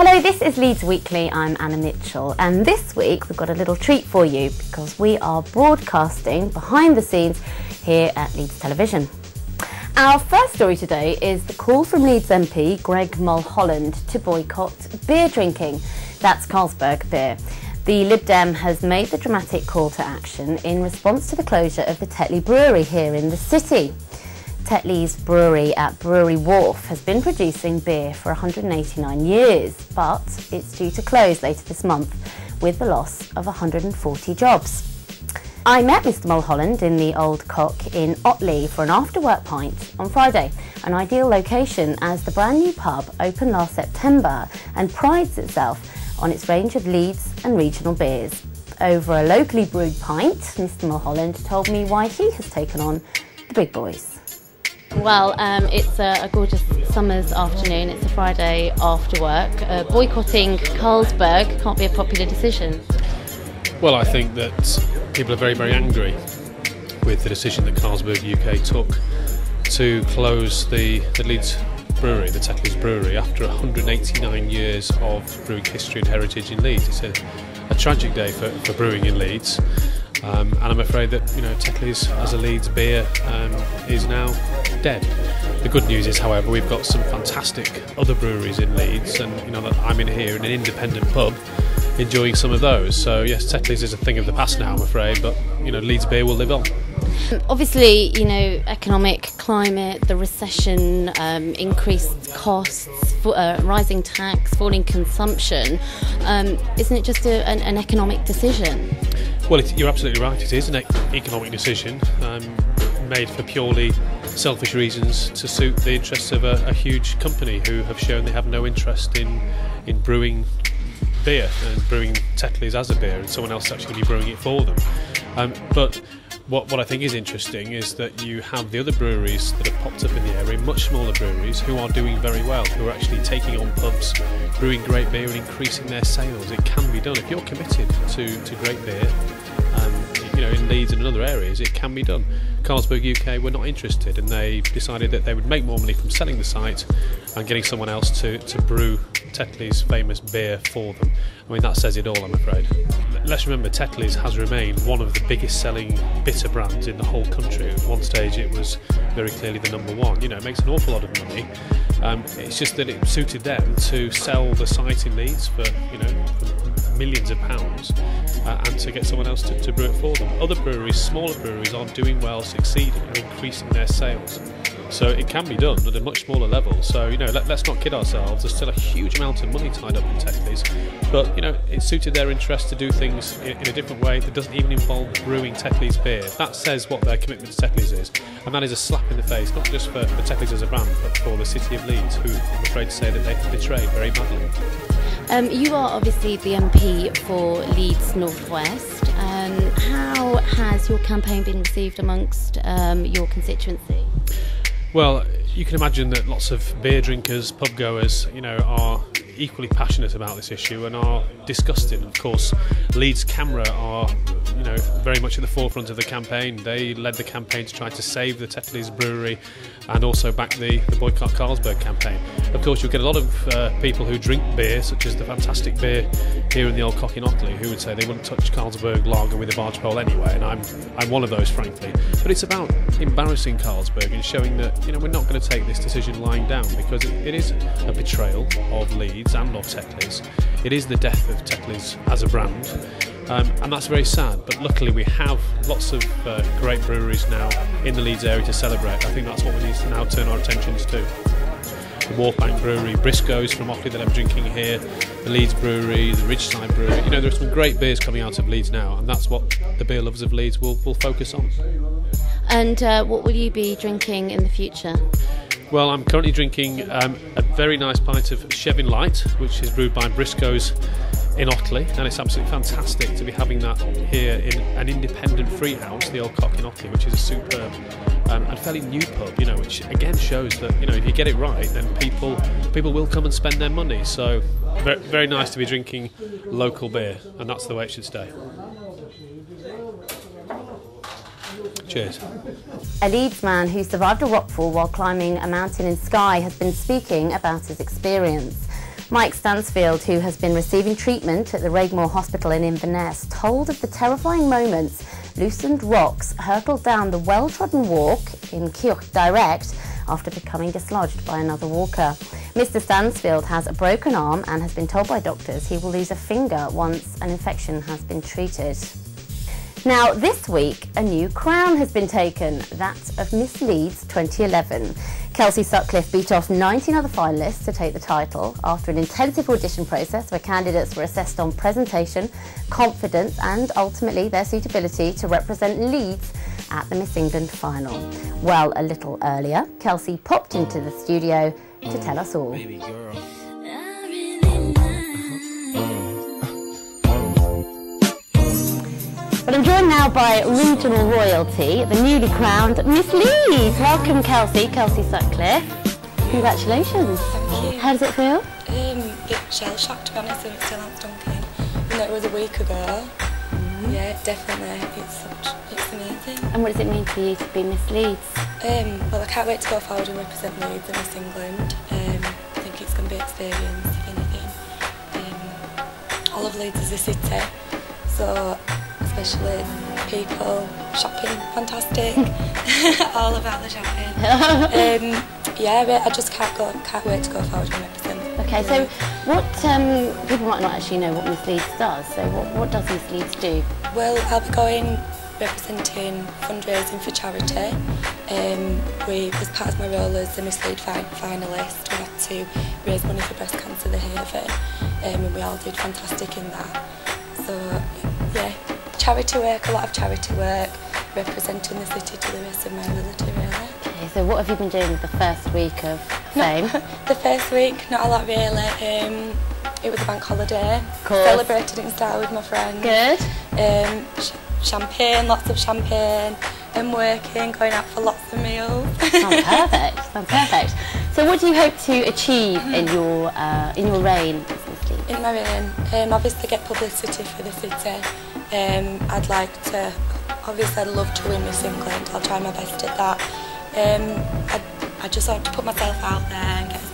Hello, this is Leeds Weekly. I'm Anna Mitchell, and this week we've got a little treat for you because we are broadcasting behind the scenes here at Leeds Television. Our first story today is the call from Leeds MP Greg Mulholland to boycott beer drinking. That's Carlsberg beer. The Lib Dem has made the dramatic call to action in response to the closure of the Tetley Brewery here in the city. Tetley's brewery at Brewery Wharf has been producing beer for 189 years, but it's due to close later this month with the loss of 140 jobs. I met Mr Mulholland in the Old Cock in Otley for an after-work pint on Friday, an ideal location as the brand new pub opened last September and prides itself on its range of Leeds and regional beers. Over a locally brewed pint, Mr Mulholland told me why he has taken on the big boys. Well, it's a gorgeous summer's afternoon. It's a Friday after work. Boycotting Carlsberg can't be a popular decision. Well, I think that people are very, very angry with the decision that Carlsberg UK took to close the Leeds brewery, the Tetley's brewery, after 189 years of brewing history and heritage in Leeds. It's a tragic day for brewing in Leeds. And I'm afraid that Tetley's as a Leeds beer is now dead. The good news is, however, we've got some fantastic other breweries in Leeds, and that I'm in here in an independent pub enjoying some of those. So yes, Tetley's is a thing of the past now, I'm afraid, but Leeds beer will live on. Obviously, economic climate, the recession, increased costs, rising tax, falling consumption. Isn't it just an economic decision? Well, you're absolutely right. It is an economic decision made for purely selfish reasons to suit the interests of a huge company who have shown they have no interest in brewing beer and brewing Tetley's as a beer, and someone else actually be brewing it for them. But what I think is interesting is that you have the other breweries that have popped up in the area, much smaller breweries, who are doing very well, who are actually taking on pubs, brewing great beer and increasing their sales. It can be done. If you're committed to great beer, in Leeds and in other areas, it can be done. Carlsberg UK were not interested, and they decided that they would make more money from selling the site and getting someone else to brew Tetley's famous beer for them. I mean, that says it all, I'm afraid. Let's remember, Tetley's has remained one of the biggest selling bitter brands in the whole country. At one stage it was very clearly the number one. It makes an awful lot of money. It's just that it suited them to sell the site in Leeds for millions of pounds and to get someone else to brew it for them. Other breweries, smaller breweries, are doing well, succeeding and increasing their sales. So it can be done at a much smaller level. So let's not kid ourselves. There's still a huge amount of money tied up in Tetley's, but it suited their interest to do things in a different way that doesn't even involve brewing Tetley's beer. That says what their commitment to Tetley's is, and that is a slap in the face, not just for Tetley's as a brand, but for the city of Leeds, who I'm afraid to say that they've betrayed very badly. You are obviously the MP for Leeds North West. How has your campaign been received amongst your constituency? Well, you can imagine that lots of beer drinkers, pub goers, are equally passionate about this issue and are disgusted. Of course, Leeds Camera are, very much at the forefront of the campaign. They led the campaign to try to save the Tetley's brewery and also back the Boycott Carlsberg campaign. Of course, you'll get a lot of people who drink beer, such as the fantastic beer here in the Old Cock in Otley, who would say they wouldn't touch Carlsberg lager with a barge pole anyway, and I'm one of those, frankly. But it's about embarrassing Carlsberg and showing that we're not going to take this decision lying down, because it is a betrayal of Leeds and of Tetley's. It is the death of Tetley's as a brand, and that's very sad. But luckily we have lots of great breweries now in the Leeds area to celebrate. I think that's what we need to now turn our attentions to. The Wharfbank Brewery, Briscoe's from Otley that I'm drinking here, the Leeds Brewery, the Ridgeside Brewery. There are some great beers coming out of Leeds now, and that's what the beer lovers of Leeds will focus on. And what will you be drinking in the future? Well, I'm currently drinking a very nice pint of Chevin Light, which is brewed by Briscoe's in Otley, and it's absolutely fantastic to be having that here in an independent free house, the Old Cock in Otley, which is a superb and fairly new pub, which again shows that if you get it right, then people will come and spend their money. So very, very nice to be drinking local beer, and that's the way it should stay. Cheers. A Leeds man who survived a rockfall while climbing a mountain in Skye has been speaking about his experience. Mike Stansfield, who has been receiving treatment at the Regmore Hospital in Inverness, told of the terrifying moments loosened rocks hurtled down the well-trodden walk in Keogh Direct after becoming dislodged by another walker. Mr. Stansfield has a broken arm and has been told by doctors he will lose a finger once an infection has been treated. Now, this week, a new crown has been taken, that of Miss Leeds 2011. Kelsey Sutcliffe beat off 19 other finalists to take the title after an intensive audition process where candidates were assessed on presentation, confidence and ultimately their suitability to represent Leeds at the Miss England final. Well, a little earlier, Kelsey popped into the studio to tell us all. Baby girl. But I'm joined now by regional royalty, the newly crowned Miss Leeds. Welcome, Kelsey Sutcliffe. Congratulations. Thank you. How does it feel? Bit shell-shocked, to be honest, and it still hasn't stunking. Even though it was a week ago. Yeah, definitely. It's amazing. And what does it mean for you to be Miss Leeds? Well, I can't wait to go forward and represent Leeds and Miss England. I think it's going to be an experience, if anything. I love Leeds as a city, so especially people, shopping, fantastic. All about the shopping. Yeah, I just can't wait to go forward and represent. Okay, so what people might not actually know what Miss Leeds does. So what does Miss Leeds do? Well, I'll be going representing fundraising for charity. As part of my role as the Miss Leeds finalist, we had to raise money for breast cancer, the Haven, and we all did fantastic in that. So yeah, charity work, a lot of charity work, representing the city to the rest of my ability, really. Okay, so what have you been doing the first week of fame? The first week, not a lot really. It was a bank holiday. Of course. Celebrated in style with my friends. Good. Champagne, lots of champagne, and working, going out for lots of meals. Sounds perfect. Sounds perfect. So, what do you hope to achieve in your reign as Miss Leeds? In my reign, obviously get publicity for the city. I'd like to, obviously, I'd love to win Miss England. I'll try my best at that. I just want to put myself out there and get as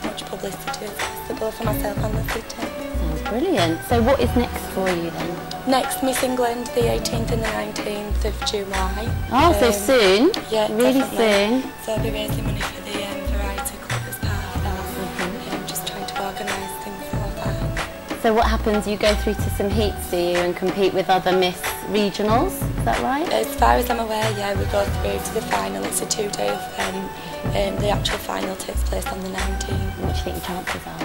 much publicity as possible for myself and the city. Sounds brilliant. So what is next for you then? Next, Miss England, the 18th and the 19th of July. Oh, so soon? Yeah, really definitely. soon. So I'll be raising money for the Variety Club as part of that. Just trying to organise things for that. So what happens? You go through to some heats, do you, and compete with other Miss Regionals? Is that right? As far as I'm aware, yeah, we go through to the final. It's a 2-day event. The actual final takes place on the 19th. What do you think your chances are?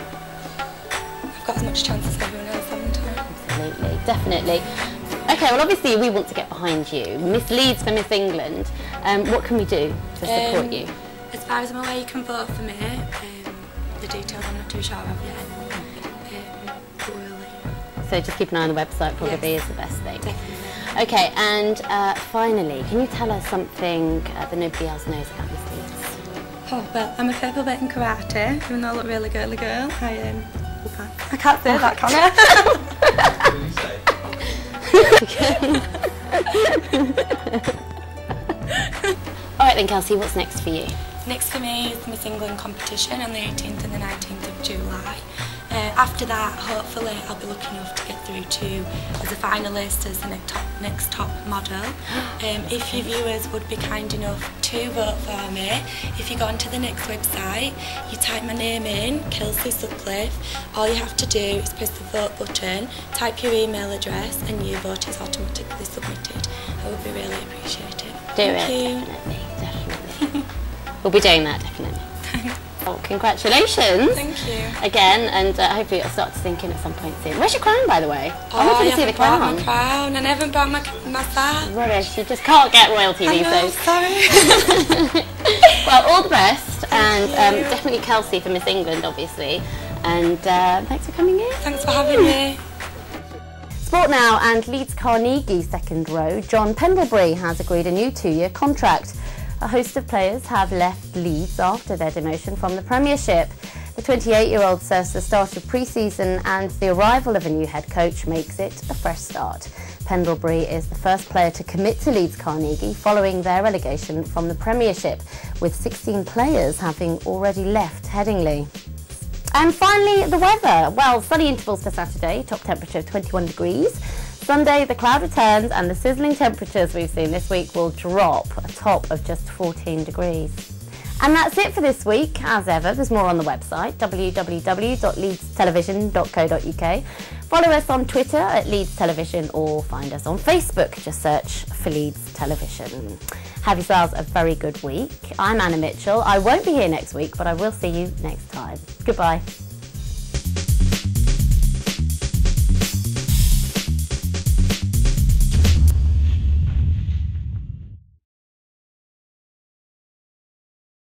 I've got as much chance as everyone else, haven't I? Absolutely, definitely. Okay, well obviously we want to get behind you. Miss Leeds for Miss England. What can we do to support you? As far as I'm aware, you can vote for me. The details I'm not too sure of yet. But we'll let you know. So just keep an eye on the website probably is the best thing. Definitely. Okay, and finally, can you tell us something that nobody else knows about Miss Leeds? Oh, well, I'm a purple belt in karate, even though I look really girly girl. I can't say that, can All right then, Kelsey, what's next for you? Next for me is the Miss England competition on the 18th and the 19th of July. After that, hopefully, I'll be lucky enough to get through to as a finalist as the next top model. If your viewers would be kind enough to vote for me, if you go onto the next website, you type my name in, Kelsey Sutcliffe. All you have to do is press the vote button, type your email address, and your vote is automatically submitted. I would be really appreciated. Thank you. Definitely. We'll be doing that, definitely. Well, congratulations. Thank you. Again, and hopefully it'll start to sink in at some point soon. Where's your crown, by the way? Oh, I want I you to see the haven't brought crown. my crown. I never brought my sash. Rubbish, you just can't get royalty I these know, days. sorry. Well, all the best, and you. definitely Kelsey for Miss England, obviously. And thanks for coming in. Thanks for having me. Sport now, and Leeds Carnegie second row John Pendlebury has agreed a new 2-year contract. A host of players have left Leeds after their demotion from the Premiership. The 28-year-old says the start of pre-season and the arrival of a new head coach makes it a fresh start. Pendlebury is the first player to commit to Leeds Carnegie following their relegation from the Premiership, with 16 players having already left Headingley. And finally, the weather. Well, sunny intervals for Saturday, top temperature of 21 degrees. Sunday, the cloud returns and the sizzling temperatures we've seen this week will drop, a top of just 14 degrees. And that's it for this week. As ever, there's more on the website, www.leedstelevision.co.uk. Follow us on Twitter at Leeds Television or find us on Facebook. Just search for Leeds Television. Have yourselves a very good week. I'm Anna Mitchell. I won't be here next week, but I will see you next time. Goodbye.